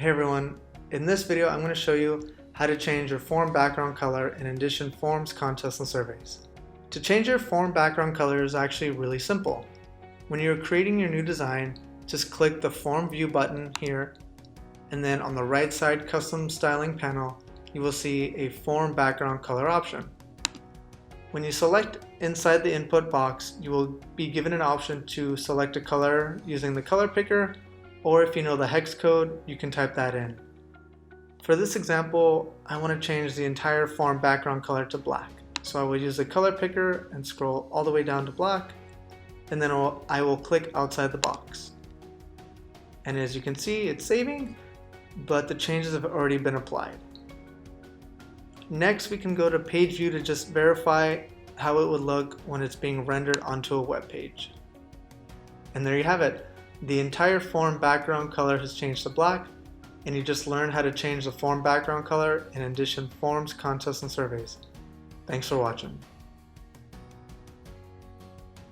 Hey everyone, in this video I'm going to show you how to change your form background color in Indition Forms, Contests, and Surveys. To change your form background color is actually really simple. When you're creating your new design, just click the Form View button here, and then on the right side Custom Styling panel, you will see a form background color option. When you select inside the input box, you will be given an option to select a color using the color picker, or if you know the hex code, you can type that in. For this example, I want to change the entire form background color to black. So I will use the color picker and scroll all the way down to black, and then I will click outside the box. And as you can see, it's saving, but the changes have already been applied. Next, we can go to page view to just verify how it would look when it's being rendered onto a web page. And there you have it. The entire form background color has changed to black, and you just learned how to change the form background color in Indition Forms, Contests, and Surveys. Thanks for watching.